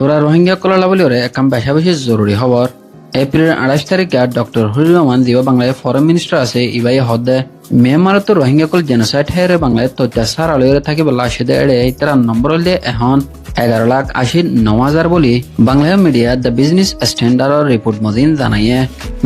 তোরা রোহিঙ্গা কলালা বলি ওরে একদম বেশা বেশি জরুরি খবর। এপ্রিলের 28 তারিখে ডক্টর হরির রহমান দিবা বাংলায় ফরেন মিনিস্টার আছে ইবাই হদে মিয়ানমারত রোহিঙ্গা কল জেনোসাইড হেরে বাংলায় অত্যাচার আলোয় থাকিব লাশে এড়ে তারা নম্বর হলে এখন 11,89,000 বলি Bangla media the Business Standard report মদিন জানাইয়ে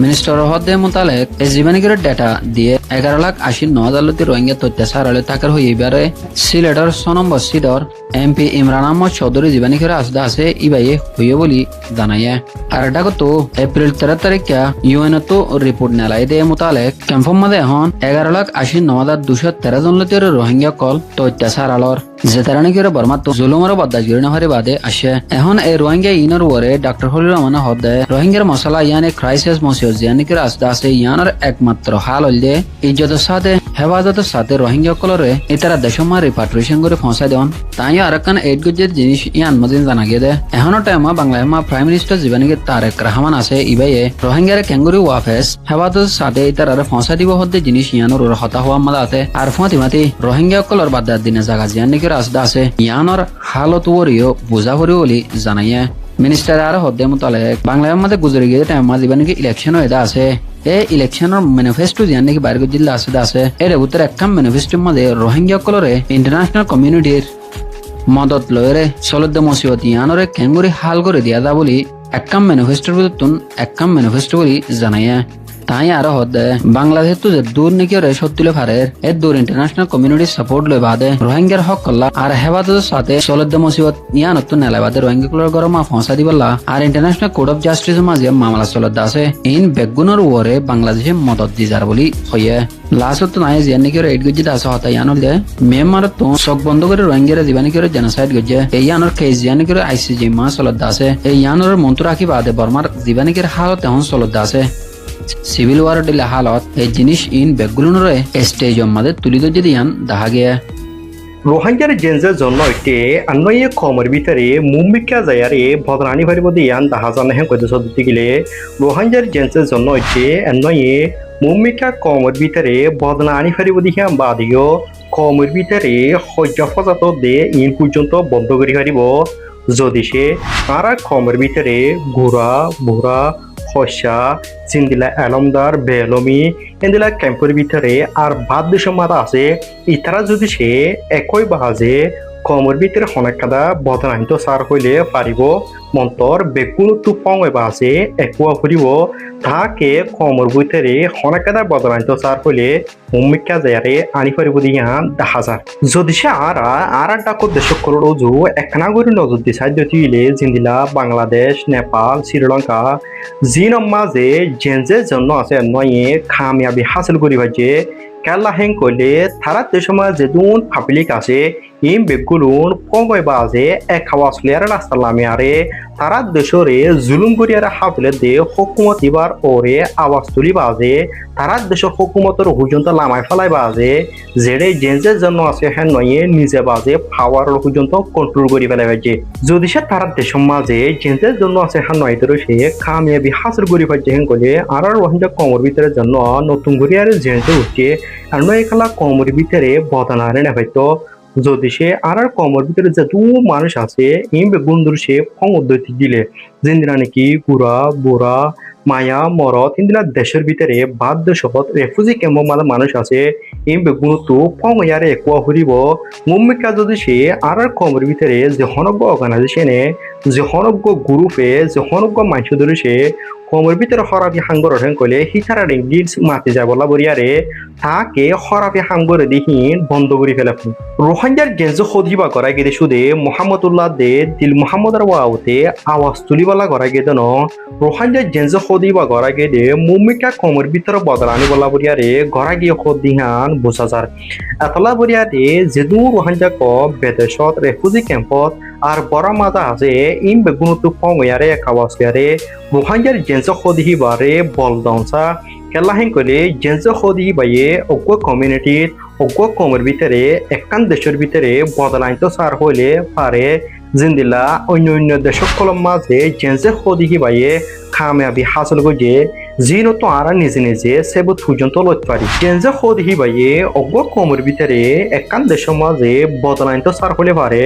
মিনিস্টার হদে মোতালেক এই জীবনীকের ডেটা দিয়ে 11,89,000 রোহিঙ্গা অত্যাচার আলোয় থাকার হয়ে এবারে সিলেটর 6 নম্বর সিটর এমপি ইমরান আহমদ চৌধুরী জীবনীকের আসদা আছে ইবাইয়ে হইয়ে বলি জানাইয়ে আর এটা তো এপ্রিল 13 তারিখে ইউএন তো রিপোর্ট নেলাই দে মোতালেক ক্যাম্পম মাঝে এখন 11,89,213 জন লোকের রোহিঙ্গা কল তো অত্যাচার আলোর যে তারা নাকি বর্মা তো জুলুমর বদাজ গিরি নাহারে বাদে আসে এখন এই রোহিঙ্গা ইনর ওরে ডক্টর হলির রহমান হদে রোহিঙ্গার মশলা ইয়ানে ক্রাইসিস মসিয়ত জিয়ানিকের আস্তে আস্তে ইয়ানোর একমাত্র হাল হইলে ইজ্জতের সাথে হেফাজতের সাথে রোহিঙ্গা কলরে ইতারা দেশমা রিপাট্রিয়েশন করে পৌঁছায় দেন তাই আরেকখান এইট গজের জিনিস ইয়ান মদিন জানা গিয়ে দেয় এখনো টাইমা বাংলায় প্রাইম মিনিস্টার জীবনীকে তারেক রহমান আছে ইবাইয়ে রোহিঙ্গার ক্যাঙ্গুরি ওয়াফেস হেফাজতের সাথে ইতারারে পৌঁছা দিব হতে জিনিস ইয়ানোর হতা হওয়া মাদা আছে আর ফাতিমাতি রোহিঙ্গা কলর বাদার দিনে জায়গা জিয়ানিকের আসদা আছে ইয়ানোর হালত ওরিও বোঝা করি বলি জানাইয়ে মিনিস্টার আর হদ্দে মোতালেক বাংলার মধ্যে গুজরে গিয়ে টাইম জীবন নাকি ইলেকশন হয়ে আছে এই ইলেকশনের ম্যানিফেস্টো জিয়ান নাকি বাইরে জিল্লা আছে এর উত্তর একখান ম্যানিফেস্টোর মধ্যে রোহিঙ্গা কলরে ইন্টারন্যাশনাল কমিউনিটির মদত লয়রে চলদ্দ মসিবত ইয়ানরে কেঙ্গুরি হাল করে দিয়া দা বলি একখান ম্যানিফেস্টোর ভিতর একখান ম্যানিফেস্টো বলি জানাইয়া তাই আরো হদে বাংলাদেশ তো দূর নাকি রে সত্যিলে ফারের এর দূর ইন্টারন্যাশনাল কমিউনিটি সাপোর্ট লই বাদে রোহিঙ্গার হক করলা আর হেফাজতের সাথে চলদ্দ মসিবত ইয়ান তো নেলা বাদে রোহিঙ্গা কুলার গরমা ফসা দিবলা আর ইন্টারন্যাশনাল কোর্ট অফ জাস্টিস মাঝে মামলা চলদ্দ আছে ইন বেগুনের ওরে বাংলাদেশে মদত দি যার বলি হইয়ে লাস্ট তো নাই জিয়ান নাকি এইট গজ্জিত আছে হতা ইয়ান হলে মিয়ানমার তো চোখ বন্ধ করে রোহিঙ্গার জীবানী করে জেনোসাইড গজ্জে এই ইয়ানোর কেস জিয়ান নাকি আইসিজি মা চলদ্দ আছে এই ইয়ানোর মন্ত্র রাখি বাদে বর্মার জীবানীকের হালত এখন চলদ্দ আছে সিভিল ওয়ার দিলে হালত এই জিনিস ইন বেগুলোর স্টেজ মাঝে তুলি যদি ইয়ান দেখা গিয়া রোহিঙ্গার জেন্সের জন্য একটি অন্যয়ে কমের ভিতরে মুম্বিকা জায়ারে বদনানি ভারিব দিয়ান দেখা জানা হ্যাঁ কইতে সদুতি গেলে রোহিঙ্গার জেন্সের জন্য একটি অন্যয়ে মুম্বিকা কমের ভিতরে বদনানি ভারিব দিয়ান বাদিও কমের ভিতরে হজ্জা ফজাত দে ইন পর্যন্ত বন্ধ করি হারিব যদি সে তারা কমের ভিতরে ঘোড়া বুড়া হসা সিন্দিলা এলমদার বেলমি এন্দিলা ক্যাম্পের ভিতরে আর বাদ দেশের মাথা আছে ইতারা যদি সে একই বাজে কমের ভিতরে হনাকাদা বদনাহিত সার হইলে পারিব মন্তর বেগুন তুপং এবা আছে একুয়া ফুরিব তাকে কমের ভিতরে হনাকাদা বদনাহিত সার হইলে ভূমিকা জায়ারে আনি পারিব দিয়া দেখা যায় যদি সে আর ডাকর দেশ করো যু একখানা করে নজর দি সাহায্য দিলে জিন্দিলা বাংলাদেশ নেপাল শ্রীলঙ্কা জিন মাঝে জেন্সের জন্য আছে নয়ে খামিয়াবি হাসিল করিবার যে কেলা হেং করলে তারা দেশের মাঝে দুন পাবলিক আছে ইম বেগুলুন পঙ্গই বাজে এক হাওয়াস লেয়ার রাস্তা লামে আরে তারা দেশরে জুলুম করিয়ার হাফলে দে হুকুমত এবার ওরে আওয়াজ তুলি বাজে তারা দেশের হুকুমতের হুজন্ত লামাই ফেলাই বাজে যেড়ে জেন্সের জন্য আছে হ্যাঁ নয়ে নিজে বাজে পাওয়ার হুজন্ত কন্ট্রোল করি ফেলাই বাজে যদি সে তারা দেশের মাঝে জেন্সের জন্য আছে হ্যাঁ নয় ধরে সে কামিয়াবি হাসিল করি পাচ্ছে হেন করলে আর রোহিঙ্গা কমর ভিতরের জন্য নতুন করে আর জেন্সে উঠছে আর নয় খেলা কমর ভিতরে বদনারে না হয়তো যদি সে আর কমর ভিতরে যে দু মানুষ আছে ইম বেগুন্দুর সে ফং উদ্যতি দিলে যেদিনা নাকি গুড়া বুড়া মায়া মরত ইন্দিনা দেশের ভিতরে বাদ দেশত রেফিউজি ক্যাম্প মালা মানুষ আছে ইম বেগুনতো ফং ইয়ারে একুয়া ফুরিব মুম্বিকা যদি সে আর কমর ভিতরে যে হনজ্ঞ অর্গানাইজেশনে যে হনজ্ঞ গ্রুপে যে হনজ্ঞ মানুষ ধরে সে কমর ভিতরে হরাফি হাঙ্গর হেন কইলে হিতারা রিঙ্গিট মাতি যায় বলা বরিয়ারে তাকে হরাফি হাঙ্গরে দিহীন বন্ধ করে ফেলাফ রোহিঙ্গার গেঞ্জ সদিবা করা গেলে শুধু মোহাম্মদুল্লাহ দে দিল মোহাম্মদের ওয়াউতে আওয়াজ তুলিবালা করা গেলে ন রোহিঙ্গার গেঞ্জ সদিবা করা গেলে মুম্বিকা কমর ভিতরে বদলানি বলা বরিয়ারে গড়া গিয়ে সদিহান বোঝা যার এতলা বরিয়ারে যেদু রোহিঙ্গা ক বেদেশত রেফিউজি ক্যাম্পত আর বড় মাথা আছে ইম বেগুনতো ফং ইয়ারে আওয়াজ ইয়ারে রোহিঙ্গার জেন্স সদিহি বারে বল দাউসা খেলা হেন কইলে জেন্স সদিহি বাইয়ে অজ্ঞ কমিউনিটির অজ্ঞ কমের ভিতরে একখান দেশের ভিতরে বদলাইত সার হইলে পারে জিন্দিলা অন্য অন্য দেশক কলম মাঝে জেন্সে সদিহি বাইয়ে কামিয়াবি হাসিল করছে জিনো তো আরা নিজে নিজে সেবুত পর্যন্ত লইতে পারি জেনজে খোদ হিবাইয়ে অজ্ঞ কমর ভিতরে একান দেশের মাঝে বদলাইন তো সার হলে পারে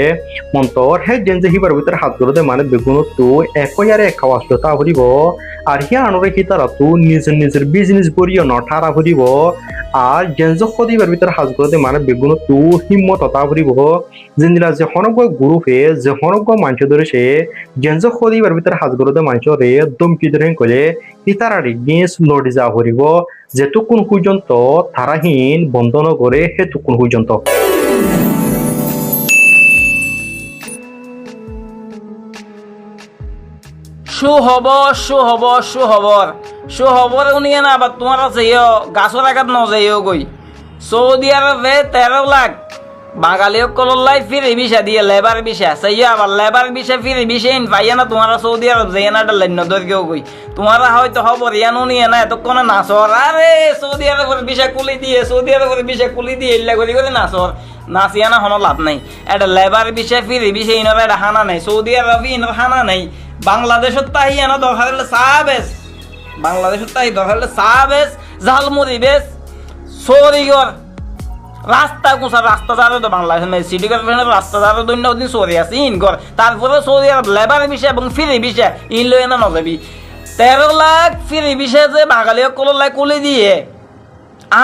মন্তর হে জেনজে হিবার ভিতরে হাত ধরতে মানে বেগুনতো একই আর এক খাওয়া তা ভরিব আর হিয়া আনরে কি তারা তো নিজের নিজের বিজনেস বরিও নঠারা ভরিব আর জেনজে খোদ হিবার ভিতরে হাত ধরতে মানে বেগুনতো হিম্মত তা ভরিব জিন্দিলা যে হনজ্ঞ গ্রুপে যে হনজ্ঞ মানুষ ধরেছে জেনজে খোদ হিবার ভিতরে হাত ধরতে মানুষরে দমকি ধরে কলে ইতারারি গেস লড়ি যা হরিব যেতুকুন পর্যন্ত তারাহীন বন্ধ নগরে হেতুকুন পর্যন্ত সুখবর উনিয়ে না আবার তোমার আছে গাছর আঘাত নজাইও গই সৌদি আরবে 13 লাখ বাঙালি কলল্লাই ফিরে ভিসা দিয়ে লেবার ভিসা সেই আবার লেবার ভিসা ফিরে ভিসা ইন পাইয়া না তোমারা সৌদি আরব যাই না লাইন দরকেও গই তোমারা হয়তো খবর ইয়ানো নিয়ে না এতক্ষণে নাচর আরে সৌদি আরবের ভিসা কুলি দিয়ে ইল্লা করি করে নাচর নাচিয়া না কোনো লাভ নাই এটা লেবার ভিসা ফিরে ভিসা ইনার এটা হানা নাই সৌদি আরব ইনার হানা নাই বাংলাদেশত তাহি এনা দরকার হলে সাবেস ঝালমুড়ি বেশ সরিগর রাস্তা কুসা রাস্তা দ্বারা তো বাংলাদেশ সিটি কর্পোরেশনের রাস্তা দ্বারা দৈন্য দিন সরি আছে ইনকর তারপরে সৌদি আরব লেবার বিষয় এবং ফ্রি বিষয় ইন লই না নজাবি 13 লাখ ফ্রি বিষয় যে বাঙালি কললাই কুলি দিয়ে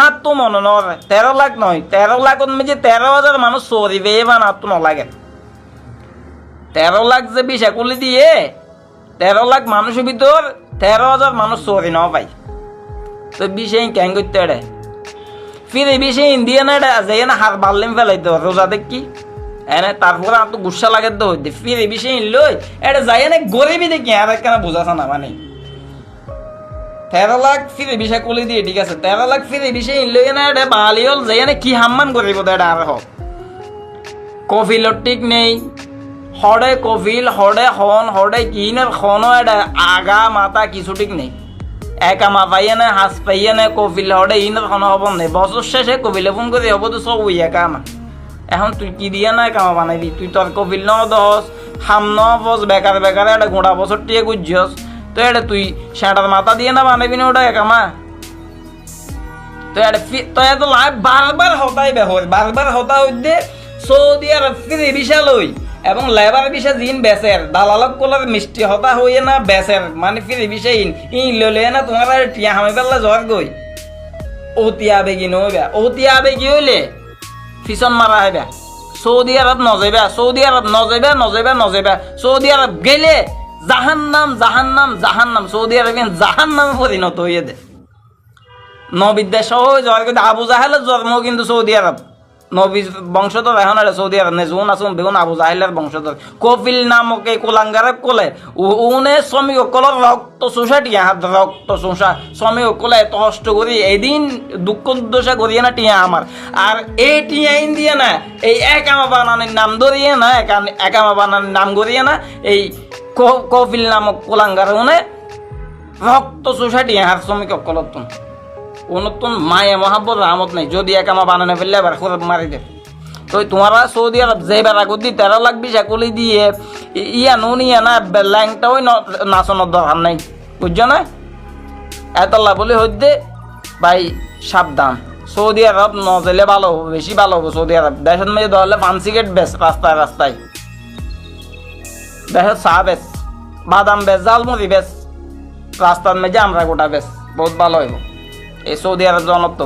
আর তো মনে নয় 13 লাখ নয় 13 লাখ যে 13,000 মানুষ সরি বে এবার আর তো নলাগে 13 লাখ যে বিষয় কুলি দিয়ে 13 লাখ মানুষের ভিতর 13,000 মানুষ সরি ন পাই তো বিষয় কেন করতে রে ফিরে বিষয় ইন্ডিয়া না যাই না হার বাড়লেন ফেলাইতে রোজা দেখি এনে তারপরে আর তো গুসা লাগে তো হইতে ফিরে বিষয় লই এটা যাই না গরিবই দেখি আর কেন বোঝাছে না মানে 13 লাখ ফিরে বিষয় কলি দিয়ে ঠিক আছে 13 লাখ ফিরে বিষয় লই না এটা বাঙালি হল যাই না কি হাম্মান গরিব এটা আর হোক কফিলর ঠিক নেই হড়ে কফিল হড়ে হন হড়ে কিনের খনো এটা আগা মাথা কিছু ঠিক নেই একামা পাইয়া না হাঁস পাইয়া না কফিল হড়ে ইনের কোনো হব নেই বছর শেষে কফিলে ফোন করে হব তো সব উইয়া কামা এখন তুই কি দিয়া না কামা বানাইবি তুই তোর কফিল ন দহস হাম ন বস বেকার এটা গোটা বছর টিয়ে গুজস তো এটা তুই সেটার মাথা দিয়ে না বানাইবি না ওটা একামা তো এটা তো এত লাভ বারবার হতা হইতে সৌদি আরব ফিরে বিশাল হই এবং লেবার বিষে জিন বেসের দালালক কলার মিষ্টি হতা হইয়ে না বেসের মানে ফিরে বিষে ইন ললে না তোমার টিয়া হামে পেলা জ্বর গই অতি আবেগী হইলে ফিসন মারা হইবে সৌদি আরব নজাইবা সৌদি আরব গেলে জাহান্নাম সৌদি আরবিয়ান জাহান্নামে পরিণত হইয়ে দে নবিদ্যাস জ্বর কিন্তু আবু জাহেলের জন্ম কিন্তু সৌদি আরব নবী বংশধর এখন সৌদি আরব নেজুন আসুন বেগুন আবু জাহিলের বংশধর কপিল নামক এই কোলাঙ্গারে কোলে উনে শ্রমিক সকলের রক্ত চোষা টিয়া রক্ত চোষা শ্রমিক সকলে এত কষ্ট করি এদিন দুঃখ দুর্দশা করিয়ে না টিয়া আমার আর এই টিয়া ইন্দিয়া না এই একামা বানানোর নাম ধরিয়ে না একামা বানানোর নাম করিয়ে না এই কপিল নামক কোলাঙ্গারে উনে রক্ত চোষা টিয়া আর শ্রমিক সকলের তুন নতুন মায়ে মহাব্বত রহমত নাই যদি একামা বানানো ফেললে এবার খুব মারি দে তো তোমারা সৌদি আরব যেবার আগত দিয়ে 13 লাখ বিশা কলি দিয়ে ইয়া নুনিয়া না ল্যাংটা ওই নাচনের দরকার নাই বুঝছো না এতলা বলে হইতে ভাই সাবধান সৌদি আরব নজেলে ভালো হবো বেশি ভালো হবো সৌদি আরব দেশের মেয়ে ধরলে পান সিগারেট বেশ রাস্তায় দেশের চা বেশ বাদাম বেশ জালমুড়ি বেশ রাস্তার মেঝে আমরা গোটা বেশ বহুত ভালো হইব এই সৌদি আরব জনত্ব